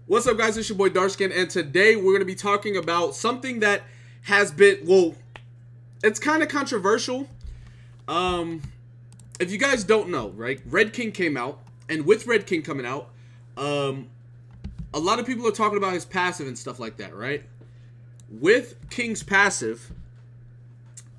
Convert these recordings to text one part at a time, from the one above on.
What's up, guys? It's your boy Darskin, and today we're going to be talking about something that has been, well, it's kind of controversial. If you guys don't know, right, Red King came out, and with Red King coming out, a lot of people are talking about his passive and stuff like that, right? With King's passive,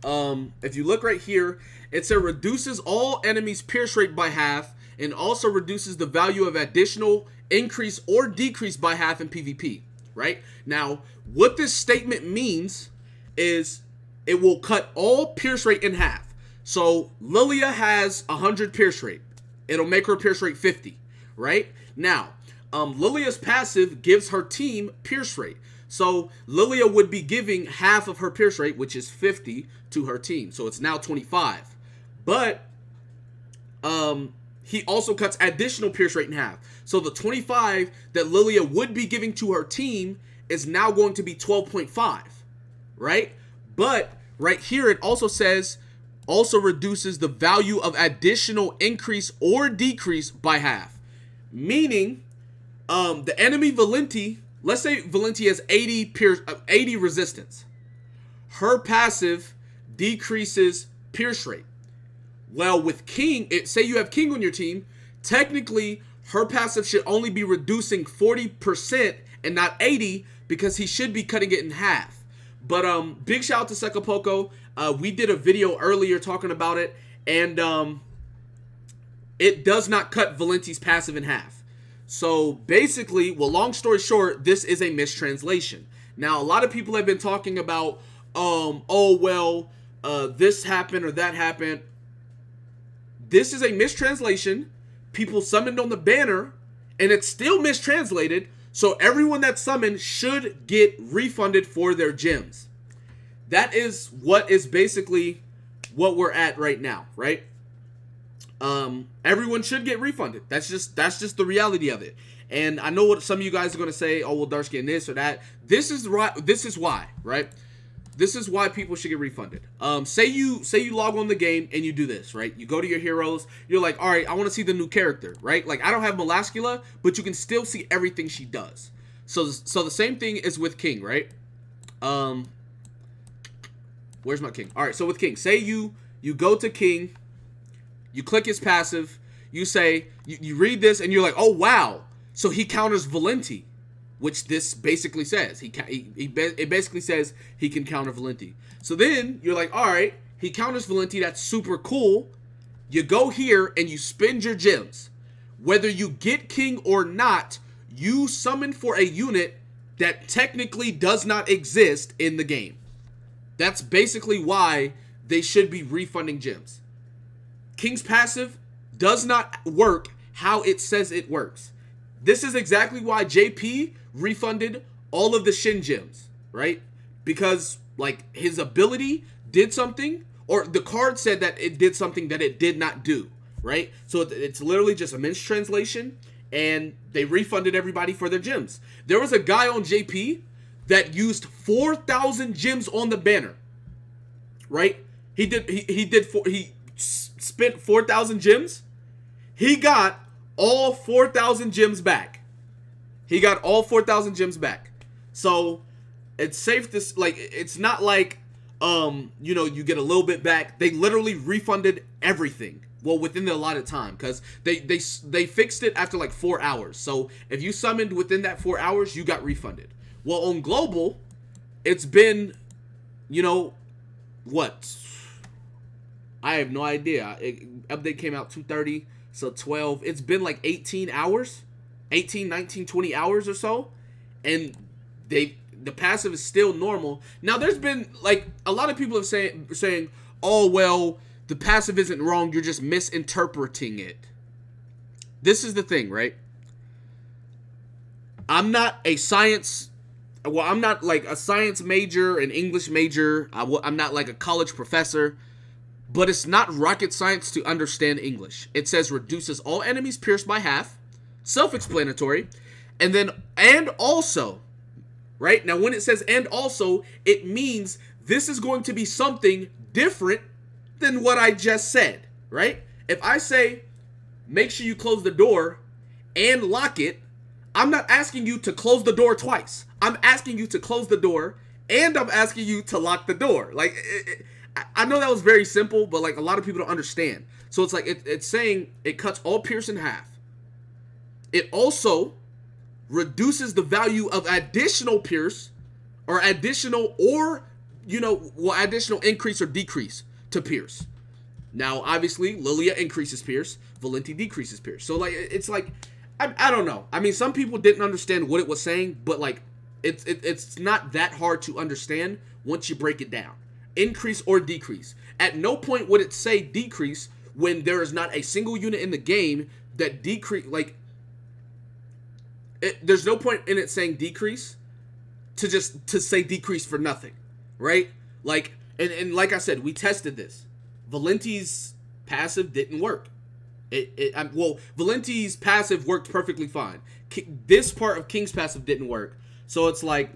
if you look right here, it says reduces all enemies' pierce rate by half, and also reduces the value of additional increase or decrease by half in PvP, right? Now, what this statement means is it will cut all pierce rate in half. So, Lilia has 100 pierce rate. It'll make her pierce rate 50, right? Now, Lilia's passive gives her team pierce rate. So, Lilia would be giving half of her pierce rate, which is 50, to her team. So, it's now 25. But, he also cuts additional pierce rate in half. So the 25 that Lilia would be giving to her team is now going to be 12.5, right? But right here it also says, also reduces the value of additional increase or decrease by half. Meaning, the enemy Valenti, let's say Valenti has 80 resistance. Her passive decreases pierce rate. Well, with King, say you have King on your team, technically her passive should only be reducing 40% and not 80 because he should be cutting it in half. But big shout out to Sekapoko. We did a video earlier talking about it, and it does not cut Valenti's passive in half. So basically, well, long story short, this is a mistranslation. Now, a lot of people have been talking about, oh, well, this happened or that happened. This is a mistranslation. People summoned on the banner, and it's still mistranslated. So everyone that's summoned should get refunded for their gems. That is what is basically what we're at right now, right? Everyone should get refunded. That's just the reality of it. And I know what some of you guys are gonna say. Oh, well, Dark's getting this or that. This is why, right? This is why people should get refunded. Say you log on the game and you do this, right? You go to your heroes. You're like, all right, I want to see the new character, right? Like, I don't have Melascula, but you can still see everything she does. So the same thing is with King, right? Where's my King? All right, so with King, say you go to King, you click his passive, you say, you read this, and you're like, oh, wow. So he counters Valenti. Which this basically says. It basically says he can counter Valenti. So then you're like, all right, he counters Valenti. That's super cool. You go here and you spend your gems. Whether you get King or not, you summon for a unit that technically does not exist in the game. That's basically why they should be refunding gems. King's passive does not work how it says it works. This is exactly why JP refunded all of the Shin gems, right? Because, like, his ability did something, or the card said that it did something that it did not do, right? So it's literally just a mistranslation, and they refunded everybody for their gems. There was a guy on JP that used 4,000 gems on the banner, right? He spent 4,000 gems. He got all 4,000 gems back. He got all 4,000 gems back. So it's safe to, like, it's not like you know, you get a little bit back. They literally refunded everything, well, within the allotted time, because they fixed it after like 4 hours. So if you summoned within that 4 hours, you got refunded. Well, on global, it's been, you know, what, I have no idea. Update came out 2:30. So 12, it's been like 18 hours, 18, 19, 20 hours or so. And the passive is still normal. Now there's been, like, a lot of people have saying, oh, well, the passive isn't wrong. You're just misinterpreting it. This is the thing, right? I'm not a science, well, I'm not like a science major, an English major. I'm not like a college professor. But it's not rocket science to understand English. It says reduces all enemies pierced by half. Self-explanatory. And also, right? Now, when it says and also, it means this is going to be something different than what I just said, right? If I say, make sure you close the door and lock it, I'm not asking you to close the door twice. I'm asking you to close the door, and I'm asking you to lock the door. Like, I know that was very simple, but like a lot of people don't understand. So it's like it's saying it cuts all Pierce in half. It also reduces the value of additional Pierce, or additional, or additional increase or decrease to Pierce. Now, obviously, Lilia increases Pierce, Valenti decreases Pierce. So like it's like I don't know. I mean, some people didn't understand what it was saying, but like it's not that hard to understand once you break it down. Increase or decrease. At no point would it say decrease when there is not a single unit in the game that decrease. Like, there's no point in it saying decrease to say decrease for nothing, right? Like, and like I said, we tested this. Valenti's passive didn't work. Well, Valenti's passive worked perfectly fine. This part of King's passive didn't work. So it's like,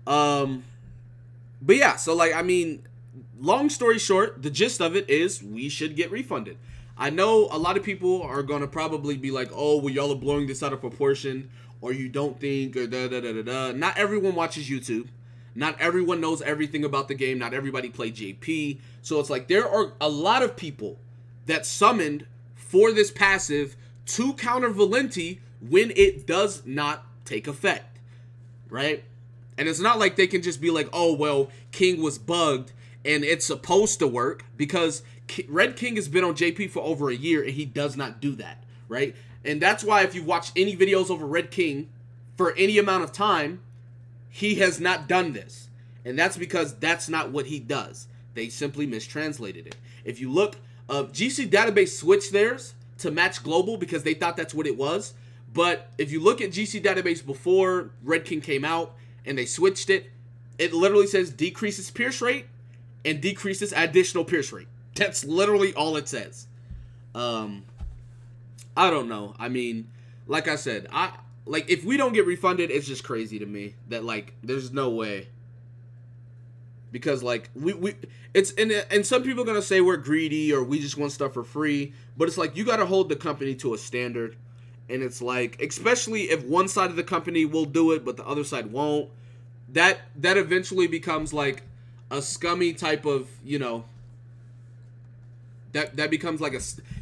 but yeah, so like, I mean, long story short, the gist of it is we should get refunded. I know a lot of people are going to probably be like, oh, well, y'all are blowing this out of proportion, or you don't think, or da-da-da-da-da. Not everyone watches YouTube. Not everyone knows everything about the game. Not everybody played JP. So it's like there are a lot of people that summoned for this passive to counter Valenti when it does not take effect, right? And it's not like they can just be like, oh, well, King was bugged and it's supposed to work, because Red King has been on JP for over a year and he does not do that, right? And that's why if you watch any videos over Red King for any amount of time, he has not done this. And that's because that's not what he does. They simply mistranslated it. If you look, GC Database switched theirs to match global because they thought that's what it was. But if you look at GC Database before Red King came out and they switched it, it literally says decreases Pierce rate and decreases additional Pierce rate. That's literally all it says. I don't know. I mean, like I said, like, if we don't get refunded, it's just crazy to me that, like, there's no way. Because, like, it's, and some people are going to say we're greedy or we just want stuff for free. But it's like, you got to hold the company to a standard. And it's like, especially if one side of the company will do it, but the other side won't. That eventually becomes, like, a scummy type of, that becomes like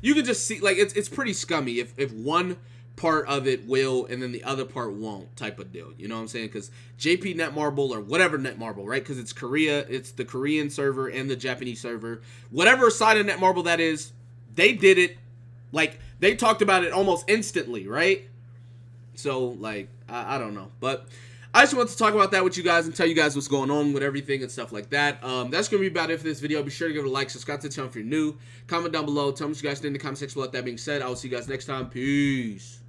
you can just see, like, it's pretty scummy if one part of it will and then the other part won't type of deal. You know what I'm saying? Because JP Netmarble or whatever Netmarble, right? Because it's Korea, it's the Korean server and the Japanese server. Whatever side of Netmarble that is, they did it. Like, they talked about it almost instantly, right? So, like, I don't know. But I just wanted to talk about that with you guys and tell you guys what's going on with everything and stuff like that. That's going to be about it for this video. Be sure to give it a like, subscribe to the channel if you're new. Comment down below. Tell me what you guys think in the comment section below. That being said, I will see you guys next time. Peace.